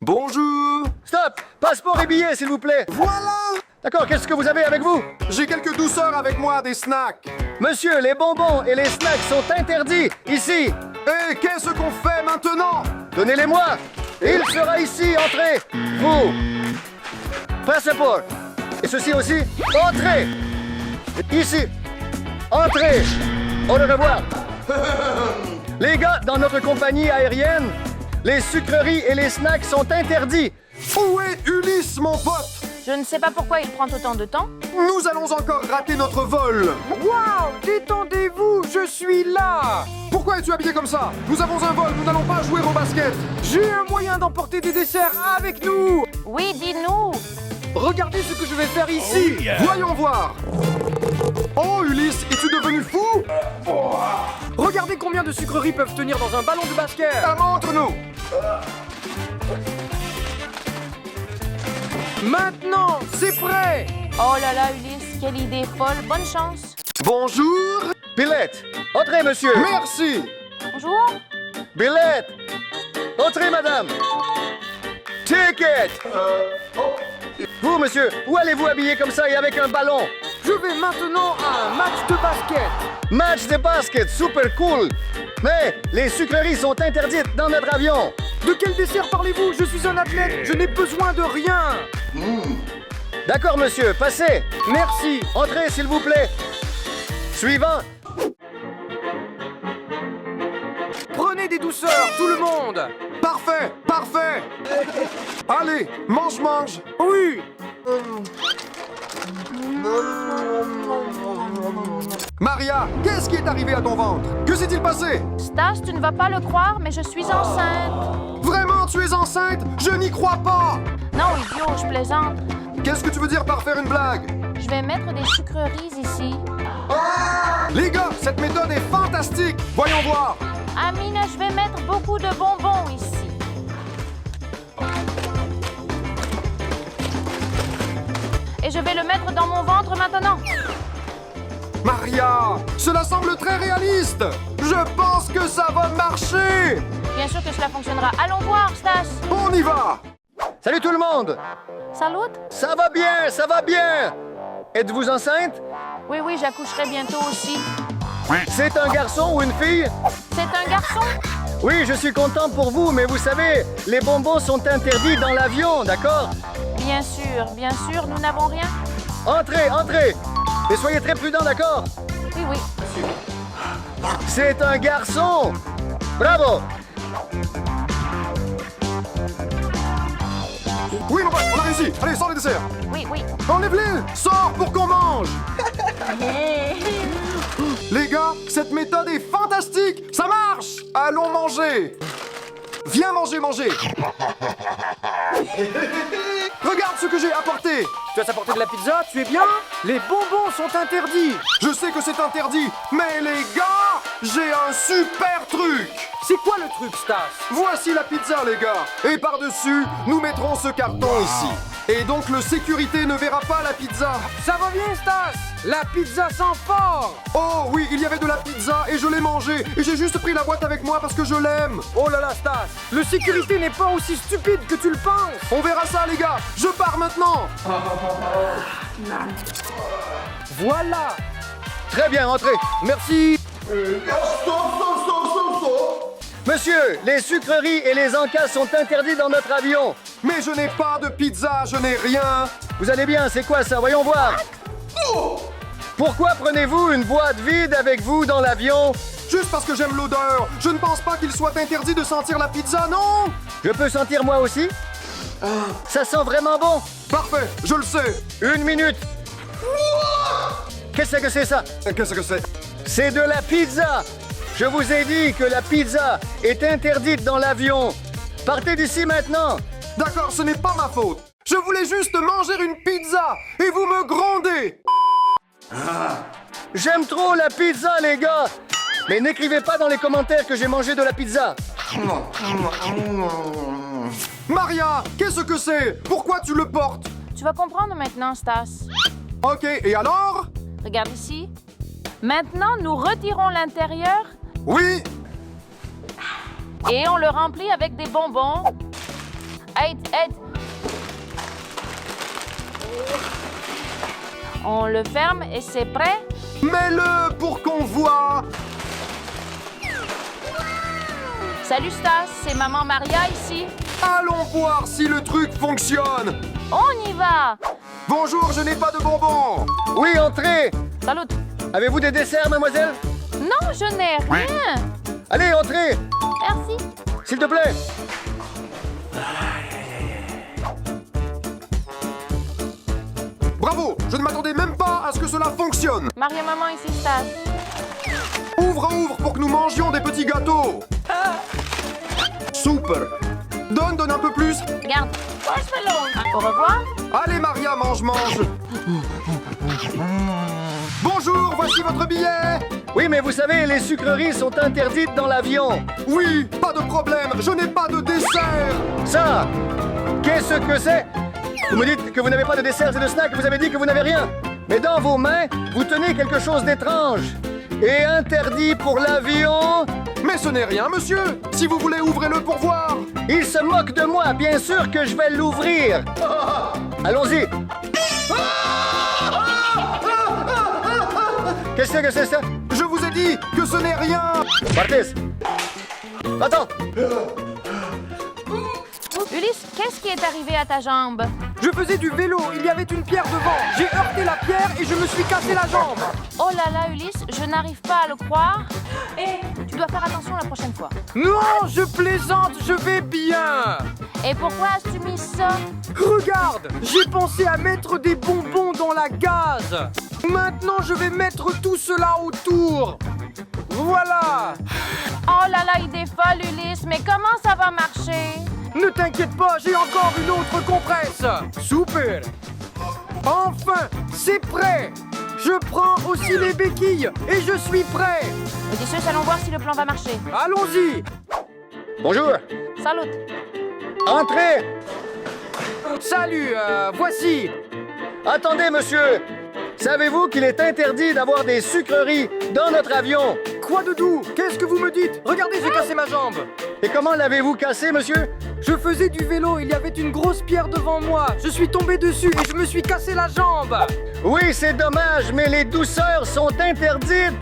Bonjour! Stop! Passeport et billets, s'il vous plaît! Voilà! D'accord, qu'est-ce que vous avez avec vous? J'ai quelques douceurs avec moi, des snacks. Monsieur, les bonbons et les snacks sont interdits, ici! Et qu'est-ce qu'on fait maintenant? Donnez-les-moi! Il sera ici, entrez! Vous! Passeport! Et ceci aussi, entrez! Ici! Entrez! Au revoir! Les gars, dans notre compagnie aérienne, les sucreries et les snacks sont interdits! Où est Ulysse, mon pote? Je ne sais pas pourquoi il prend autant de temps. Nous allons encore rater notre vol. Waouh! Détendez-vous, je suis là! Pourquoi es-tu habillé comme ça? Nous avons un vol, nous n'allons pas jouer au basket. J'ai un moyen d'emporter des desserts avec nous! Oui, dis-nous. Regardez ce que je vais faire ici! Voyons voir. Oh, Ulysse, es-tu devenu fou? Regardez combien de sucreries peuvent tenir dans un ballon de basket! Montre-nous. Maintenant, c'est prêt! Oh là là, Ulysse, quelle idée folle. Bonne chance. Bonjour. Billette! Entrez, monsieur! Merci. Bonjour. Billette! Entrez, madame! Ticket! Vous, monsieur, où allez-vous habillé comme ça et avec un ballon? Je vais maintenant à un match de basket! Match de basket, super cool! Mais les sucreries sont interdites dans notre avion! De quel dessert parlez-vous? Je suis un athlète, je n'ai besoin de rien! D'accord, monsieur, passez! Merci! Entrez, s'il vous plaît! Suivant! Prenez des douceurs, tout le monde! Parfait, parfait. Allez, mange. Oui! Maria, qu'est-ce qui est arrivé à ton ventre? Que s'est-il passé? Stas, tu ne vas pas le croire, mais je suis enceinte. Vraiment, tu es enceinte? Je n'y crois pas. Non, idiot, je plaisante. Qu'est-ce que tu veux dire par faire une blague? Je vais mettre des sucreries ici. Les gars, cette méthode est fantastique. Voyons voir. Amina, je vais mettre beaucoup de bonbons ici. Et je vais le mettre dans mon ventre maintenant. Maria, cela semble très réaliste. Je pense que ça va marcher. Bien sûr que cela fonctionnera. Allons voir, Stas. On y va. Salut tout le monde! Salut. Ça va bien, ça va bien! Êtes-vous enceinte? Oui, oui, j'accoucherai bientôt aussi. C'est un garçon ou une fille? C'est un garçon? Oui, je suis content pour vous, mais vous savez, les bonbons sont interdits dans l'avion, d'accord? Bien sûr, nous n'avons rien. Entrez, entrez! Et soyez très prudents, d'accord? Oui, oui. C'est un garçon! Bravo! Oui, mon pote, on a réussi. Allez, sors les desserts. Oui, oui. Enlève-les. Sors pour qu'on mange. Les gars, cette méthode est fantastique. Ça marche. Allons manger. Viens manger. Regarde ce que j'ai apporté. Tu as apporté de la pizza, tu es bien? Les bonbons sont interdits! Je sais que c'est interdit, mais les gars, j'ai un super truc. C'est quoi le truc, Stas? Voici la pizza, les gars. Et par-dessus, nous mettrons ce carton ici. Et donc le sécurité ne verra pas la pizza. Ça va bien, Stas? La pizza sent fort! Oh oui, il y avait de la pizza et je l'ai mangée. Et j'ai juste pris la boîte avec moi parce que je l'aime. Oh là là, Stas! Le sécurité n'est pas aussi stupide que tu le penses! On verra ça, les gars. Je pars maintenant. Voilà! Très bien, entrez! Merci! Monsieur, les sucreries et les encas sont interdits dans notre avion! Mais je n'ai pas de pizza, je n'ai rien. Vous allez bien, c'est quoi ça? Voyons voir! Pourquoi prenez-vous une boîte vide avec vous dans l'avion? Juste parce que j'aime l'odeur. Je ne pense pas qu'il soit interdit de sentir la pizza, non? Je peux sentir moi aussi? Ça sent vraiment bon! Parfait, je le sais. 1 minute! Qu'est-ce que c'est ça? Qu'est-ce que c'est? C'est de la pizza! Je vous ai dit que la pizza est interdite dans l'avion! Partez d'ici maintenant! D'accord, ce n'est pas ma faute. Je voulais juste manger une pizza et vous me grondez. J'aime trop la pizza, les gars! Mais n'écrivez pas dans les commentaires que j'ai mangé de la pizza! Maria, qu'est-ce que c'est? Pourquoi tu le portes? Tu vas comprendre maintenant, Stas. Ok, et alors? Regarde ici. Maintenant, nous retirons l'intérieur Oui. et on le remplit avec des bonbons. Aide, aide. On le ferme et c'est prêt. Mets-le pour qu'on voit. Salut Stas, c'est maman Maria ici. Allons voir si le truc fonctionne. On y va. Bonjour, je n'ai pas de bonbons. Oui, entrez. Salut. Avez-vous des desserts, mademoiselle? Non, je n'ai rien. Allez, entrez, Merci. s'il te plaît. Bravo, je ne m'attendais même pas à ce que cela fonctionne. Maria maman ici Stas. Ouvre, ouvre pour que nous mangions des petits gâteaux. Super. Donne un peu plus. Regarde. Au revoir. Allez Maria, mange. Bonjour, voici votre billet. Oui, mais vous savez, les sucreries sont interdites dans l'avion. Oui, pas de problème, je n'ai pas de dessert. Ça, qu'est-ce que c'est? Vous me dites que vous n'avez pas de desserts et de snacks, vous avez dit que vous n'avez rien. Mais dans vos mains, vous tenez quelque chose d'étrange. Et interdit pour l'avion. Mais ce n'est rien, monsieur. Si vous voulez, ouvrez-le pour voir. Il se moque de moi, bien sûr que je vais l'ouvrir. Allons-y. Qu'est-ce que c'est ça? Je vous ai dit que ce n'est rien. Barthez. Attends. Ulysse, qu'est-ce qui est arrivé à ta jambe? Je faisais du vélo, il y avait une pierre devant. J'ai heurté la pierre et je me suis cassé la jambe. Oh là là, Ulysse, je n'arrive pas à le croire. Et tu dois faire attention la prochaine fois. Non, je plaisante, je vais bien. Et pourquoi as-tu mis ça? Regarde, j'ai pensé à mettre des bonbons dans la gaz. Maintenant, je vais mettre tout cela autour. Voilà. Oh là là, idée folle, Ulysse, mais comment ça va marcher? Ne t'inquiète pas, j'ai encore une autre compresse. Super. Enfin, c'est prêt. Je prends aussi les béquilles et je suis prêt. Odysseus, allons voir si le plan va marcher. Allons-y. Bonjour. Salut. Entrez. Salut, voici. Attendez, monsieur. Savez-vous qu'il est interdit d'avoir des sucreries dans notre avion? Quoi de doux? Qu'est-ce que vous me dites? Regardez, j'ai cassé ma jambe. Et comment l'avez-vous cassé, monsieur? Je faisais du vélo, il y avait une grosse pierre devant moi. Je suis tombé dessus et je me suis cassé la jambe. Oui, c'est dommage, mais les douceurs sont interdites.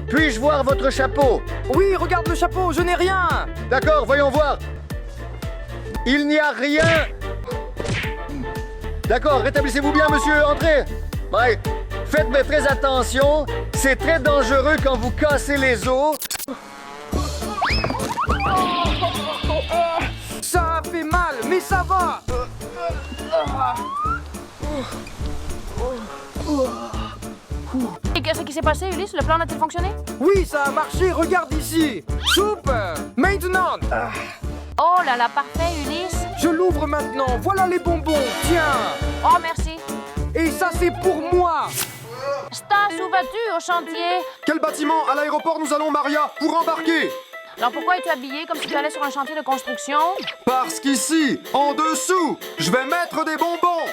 Puis-je voir votre chapeau? Oui, regarde le chapeau, je n'ai rien. D'accord, voyons voir. Il n'y a rien. D'accord, rétablissez-vous bien, monsieur. Entrez. Ouais. Faites mais très attention. C'est très dangereux quand vous cassez les os. Ça fait mal, mais ça va. Et qu'est-ce qui s'est passé, Ulysse? Le plan a-t-il fonctionné? Oui, ça a marché, regarde ici. Super. Maintenant, Oh là là, parfait, Ulysse. je l'ouvre maintenant. Voilà les bonbons, tiens. Oh, merci. Et ça, c'est pour moi. Stas, où vas-tu au chantier? Quel bâtiment à l'aéroport nous allons, Maria, pour embarquer? Alors pourquoi es-tu habillé comme si tu allais sur un chantier de construction? Parce qu'ici, en dessous, je vais mettre des bonbons.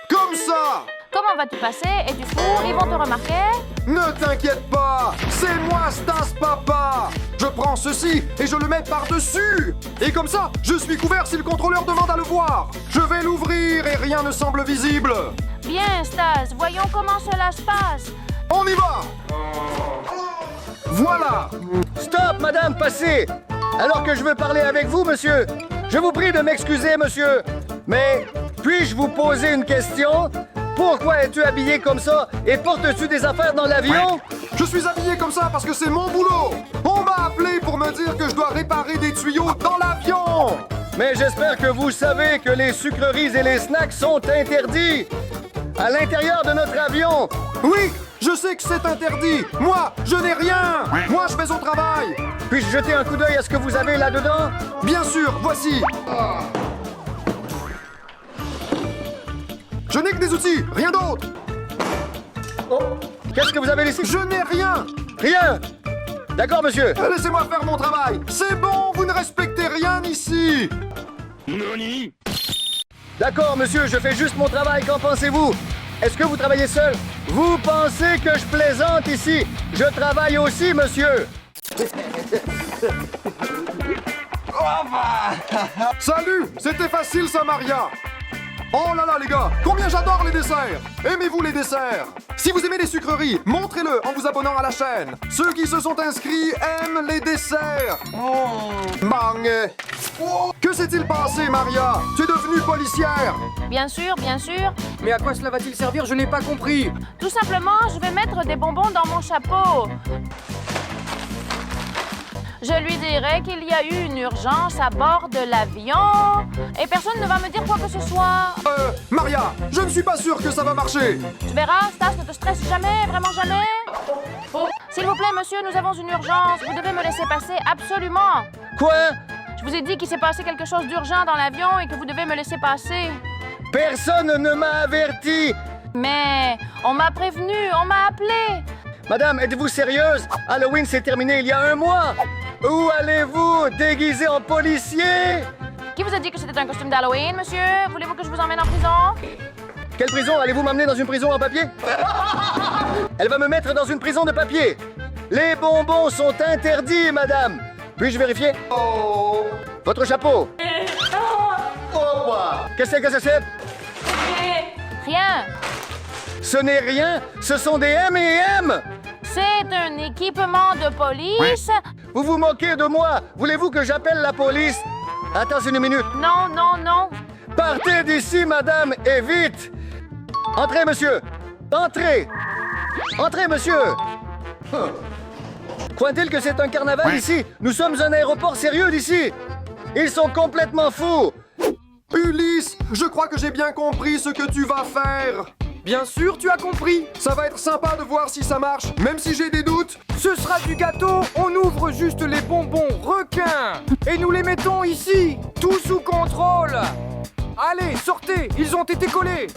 Comme ça. Comment vas-tu passer? Es-tu fou? Ils vont te remarquer? Ne t'inquiète pas, c'est moi Stas Papa. Je prends ceci et je le mets par-dessus. Et comme ça, je suis couvert si le contrôleur demande à le voir. Je vais l'ouvrir et rien ne semble visible. Bien, Stas, voyons comment cela se passe. On y va. Voilà. Stop, madame, passez. Alors que je veux parler avec vous, monsieur. Je vous prie de m'excuser, monsieur. Mais puis-je vous poser une question? Pourquoi es-tu habillé comme ça et portes-tu des affaires dans l'avion? Je suis habillé comme ça parce que c'est mon boulot. On m'a appelé pour me dire que je dois réparer des tuyaux dans l'avion. Mais j'espère que vous savez que les sucreries et les snacks sont interdits à l'intérieur de notre avion. Oui, je sais que c'est interdit. Moi, je n'ai rien. Moi, je vais au travail. Puis-je jeter un coup d'œil à ce que vous avez là-dedans? Bien sûr, voici. Je n'ai que des outils, rien d'autre. Oh, qu'est-ce que vous avez laissé? Je n'ai rien. Rien. D'accord, monsieur. Laissez-moi faire mon travail. C'est bon, vous ne respectez rien ici. D'accord, monsieur, je fais juste mon travail. Qu'en pensez-vous? Est-ce que vous travaillez seul? Vous pensez que je plaisante ici? Je travaille aussi, monsieur. Salut, c'était facile ça, Maria. Oh là là les gars, combien j'adore les desserts. Aimez-vous les desserts? Si vous aimez les sucreries, montrez-le en vous abonnant à la chaîne. Ceux qui se sont inscrits aiment les desserts. Bang. Que s'est-il passé, Maria? Tu es devenue policière. Bien sûr, bien sûr. Mais à quoi cela va-t-il servir? Je n'ai pas compris. Tout simplement, je vais mettre des bonbons dans mon chapeau. Je lui dirai qu'il y a eu une urgence à bord de l'avion et personne ne va me dire quoi que ce soit. Maria, je ne suis pas sûr que ça va marcher. Tu verras, Stas, ne te stresse jamais, vraiment jamais. S'il vous plaît, monsieur, nous avons une urgence. Vous devez me laisser passer, absolument. Quoi? Je vous ai dit qu'il s'est passé quelque chose d'urgent dans l'avion et que vous devez me laisser passer. Personne ne m'a averti. Mais on m'a prévenu, on m'a appelé. Madame, êtes-vous sérieuse? Halloween s'est terminé il y a 1 mois. Où allez-vous, déguisé en policier? Qui vous a dit que c'était un costume d'Halloween, monsieur? Voulez-vous que je vous emmène en prison? Quelle prison? Allez-vous m'amener dans une prison en papier? Elle va me mettre dans une prison de papier. Les bonbons sont interdits, madame. Puis-je vérifier? Votre chapeau. Qu'est-ce que c'est? Rien. Ce n'est rien, ce sont des M&M. C'est un équipement de police. Vous vous moquez de moi. Voulez-vous que j'appelle la police? Attends une minute. Non, non, non. Partez d'ici, madame, et vite! Entrez, monsieur! Entrez! Entrez, monsieur! Croit-il que c'est un carnaval ici? Nous sommes un aéroport sérieux d'ici! Ils sont complètement fous! Ulysse, je crois que j'ai bien compris ce que tu vas faire. Bien sûr, tu as compris. Ça va être sympa de voir si ça marche, même si j'ai des doutes. Ce sera du gâteau. On ouvre juste les bonbons requins et nous les mettons ici, tout sous contrôle. Allez, sortez, ils ont été collés.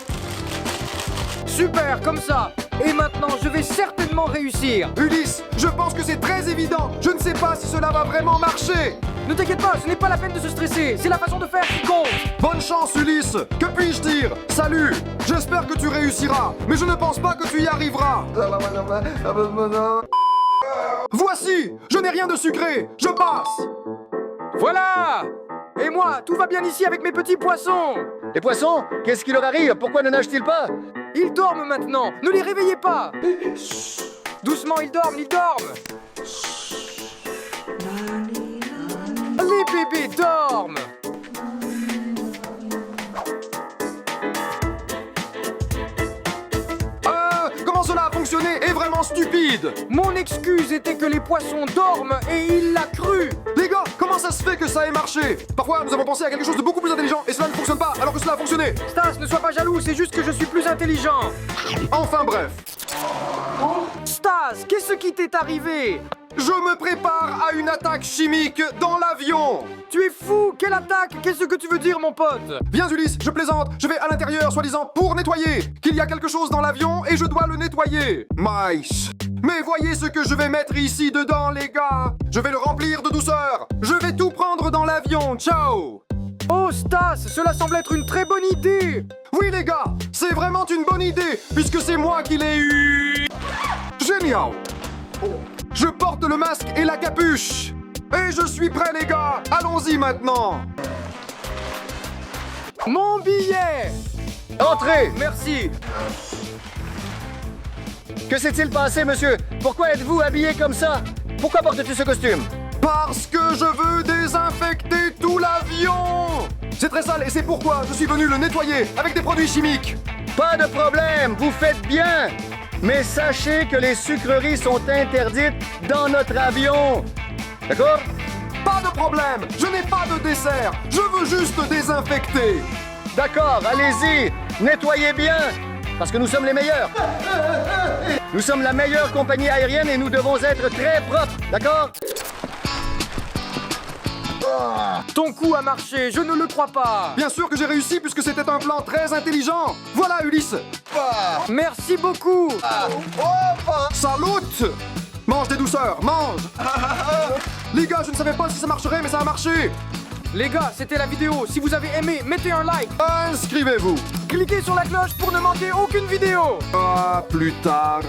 Super, comme ça. Et maintenant, je vais certainement réussir. Ulysse, je pense que c'est très évident. Je ne sais pas si cela va vraiment marcher. Ne t'inquiète pas, ce n'est pas la peine de se stresser. C'est la façon de faire qui compte. Bonne chance, Ulysse. Que puis-je dire? Salut. J'espère que tu réussiras, mais je ne pense pas que tu y arriveras. Voici. Je n'ai rien de sucré. Je passe. Voilà. Et moi, tout va bien ici avec mes petits poissons. Les poissons? Qu'est-ce qui leur arrive? Pourquoi ne nagent-ils pas? Ils dorment maintenant. Ne les réveillez pas. Doucement, ils dorment, ils dorment. Les bébés dorment. Comment cela a fonctionné est vraiment stupide. Mon excuse était que les poissons dorment et il l'a cru. Les gars, comment ça se fait que ça ait marché? Parfois, nous avons pensé à quelque chose de beaucoup plus intelligent et cela ne fonctionne pas alors que cela a fonctionné. Stas, ne sois pas jaloux, c'est juste que je suis plus intelligent. Enfin bref. Stas, qu'est-ce qui t'est arrivé? Je me prépare à une attaque chimique dans l'avion. Tu es fou, quelle attaque? Qu'est-ce que tu veux dire, mon pote? Viens Ulysse, je plaisante, je vais à l'intérieur, soi-disant pour nettoyer. Qu'il y a quelque chose dans l'avion et je dois le nettoyer. Mice. Mais voyez ce que je vais mettre ici dedans, les gars. Je vais le remplir de douceur. Je vais tout prendre dans l'avion. Ciao. Oh, Stas, cela semble être une très bonne idée. Oui, les gars, c'est vraiment une bonne idée, puisque c'est moi qui l'ai eu. Génial. Je porte le masque et la capuche. Et je suis prêt, les gars. Allons-y maintenant. Mon billet. Entrez! Merci. Que s'est-il passé, monsieur? Pourquoi êtes-vous habillé comme ça? Pourquoi portes-tu ce costume? Parce que je veux désinfecter tout l'avion. C'est très sale et c'est pourquoi je suis venu le nettoyer avec des produits chimiques. Pas de problème, vous faites bien! Mais sachez que les sucreries sont interdites dans notre avion. D'accord? Pas de problème, je n'ai pas de dessert. Je veux juste désinfecter. D'accord, allez-y, nettoyez bien, parce que nous sommes les meilleurs. Nous sommes la meilleure compagnie aérienne et nous devons être très propres, d'accord? Ton coup a marché, je ne le crois pas. Bien sûr que j'ai réussi puisque c'était un plan très intelligent. Voilà Ulysse. Merci beaucoup. Salut. Mange des douceurs, mange. Les gars, je ne savais pas si ça marcherait, mais ça a marché. Les gars, c'était la vidéo. Si vous avez aimé, mettez un like. Inscrivez-vous. Cliquez sur la cloche pour ne manquer aucune vidéo. À plus tard.